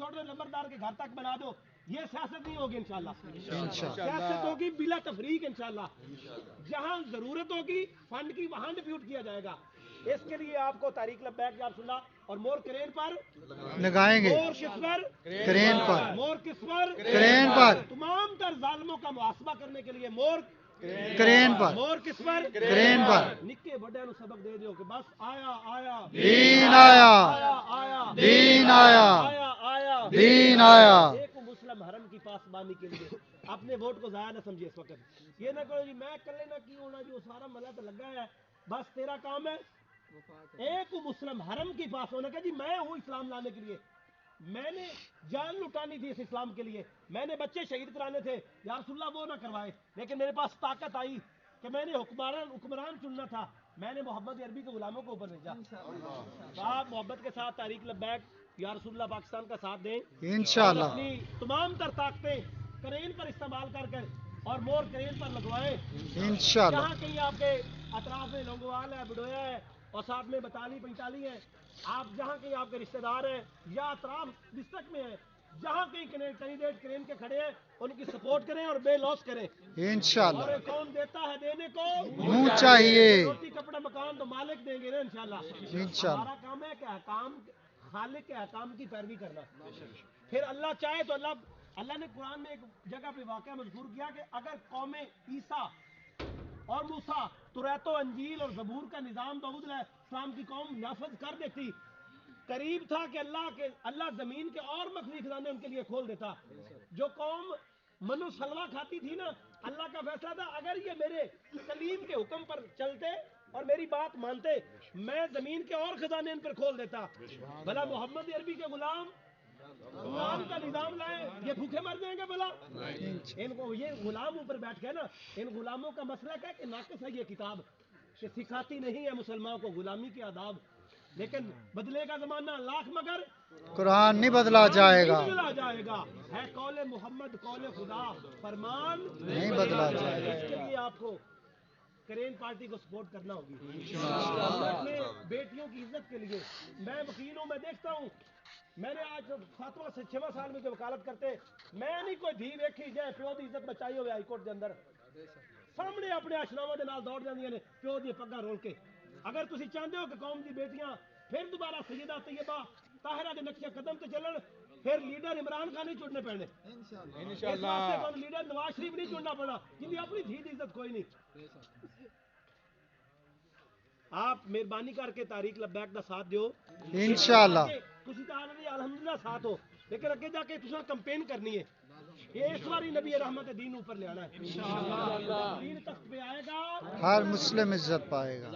چھوڑ دو, نمبردار کے گھر تک بنا دو. یہ سیاست نہیں ہوگی انشاءاللہ. سیاست ہوگی بلا تفریق انشاءاللہ. جہاں ضرورت ہوگی فنڈ کی وہاں ڈپیوٹ کیا جائے گا. اس کے لیے آپ کو تحریک لبیک یا رسول اللہ اور مور کرین پر لگائیں گے. مور کس پر؟ کرین پر. مور کس پر؟ کرین پر. تمام تر ظالموں کا محاسبہ کرنے کے لیے مور کرین پر. مور کس پر؟ کرین پر. نکے بڑے نو سبق دے دیو کہ بس آیا آیا دین آیا. آیا آیا دین آیا. آیا آیا دین آیا. ایک مسلم حرم کی پاسبانی کے لیے اپنے ووٹ کو ضائع نہ سمجھے. اس وقت یہ نہ کرو جی میں کلے نہ کی ہونا, جو سارا ملا تو لگا ہے, بس تیرا کام ہے ایک مسلم حرم کی پاس ہونا کہ جی میں ہوں اسلام لانے کے لیے, میں نے جان لٹانی تھی اس اسلام کے لیے, میں نے بچے شہید کرانے تھے, یا رسول اللہ وہ نہ کروائے, لیکن میرے پاس طاقت آئی کہ میں نے حکمران چننا تھا, میں نے محمد عربی کے غلاموں کو اوپر بھیجا. تو آپ محبت کے ساتھ تحریک لبیک یا رسول اللہ پاکستان کا ساتھ دیں انشاءاللہ. اور اپنی تمام تر طاقتیں کرین پر استعمال کر کے اور مور کرین پر لگوائیں. انشاءاللہ. جہاں کہیں آپ کے اطراف میں لونگوال ہے, بڈویا ہے, اور ساتھ میں بتالی پنچالی ہے, آپ جہاں کہیں آپ کے رشتہ دار ہیں یا اطراف ڈسٹرکٹ میں ہیں, جہاں کہیں کینڈیڈیٹ کرین کے کھڑے ہیں ان کی سپورٹ کریں اور بے لوس کریں. انشاءاللہ. اور کون دیتا ہے دینے کو منہ چاہیے. روٹی کپڑا مکان تو مالک دیں گے نا انشاءاللہ. انشاءاللہ. ہمارا کام ہے کہ احکام خالق کے احکام کی پیروی کرنا. پھر اللہ چاہے تو اللہ نے قرآن میں ایک جگہ پہ واقعہ مذکور کیا کہ اگر قوم عیسیٰ اور موسیٰ توریت و انجیل اور زبور کا نظام داؤد علیہ السلام کی قوم نافذ کر دیتی, قریب تھا کہ اللہ زمین کے اور مخفی خزانے ان کے لیے کھول دیتا. جو قوم منو سلوا کھاتی تھی نا, اللہ کا فیصلہ تھا اگر یہ میرے کلیم کے حکم پر چلتے اور میری بات مانتے, میں زمین کے اور خزانے ان پر کھول دیتا. بھلا محمد عربی کے غلام قرآن کا نظام لائے, یہ بھوکے مر جائیں گے بھلا؟ ان کو یہ غلام اوپر بیٹھ کے نا, ان غلاموں کا مسئلہ کیا کہ ناقص ہے یہ کتاب, کہ سکھاتی نہیں ہے مسلمانوں کو غلامی کے آداب. لیکن بدلے کا زمانہ لاکھ مگر قرآن نہیں بدلا جائے گا. بدلا جائے گا. ہے قول محمد قول خدا, فرمان نہیں بدلا جائے گا. اس کے لیے آپ کو کرین پارٹی کو سپورٹ کرنا ہوگی. اپنے بیٹیوں کی عزت کے لیے میں وکیل ہوں, میں دیکھتا ہوں, میں نے آج 7واں سے 6واں سال میں جو وکالت کرتے, میں نہیں کوئی دھی ویکھی جائے پیو دی عزت بچائی ہوئے ہائی کورٹ کے اندر سامنے اپنے اشناواں دے نال دوڑ جاندیاں نے پیو دی پگاں رول کے. اگر تسی چاہتے ہو کہ قوم دی بیٹیاں پھر دوبارہ سیدہ طیبہ طاہرہ دے نقشے قدم تے چلن, پھر لیڈر عمران خان نہیں چننے پینے انشاءاللہ. لیڈر نواز شریف نہیں چننا پڑنا, جن اپنی دھی دی عزت کوئی نہیں. آپ مہربانی کر کے تحریک لبیک دا ساتھ دیو انشاءاللہ. تسی تو آلریڈی الحمدللہ ساتھ ہو, لیکن اگے جا کے تساں کمپین کرنی ہے. یہ اس باری نبی رحمت دین اوپر لے آنا ہے انشاءاللہ. دین تخت پہ آئے گا, ہر مسلم عزت پائے گا.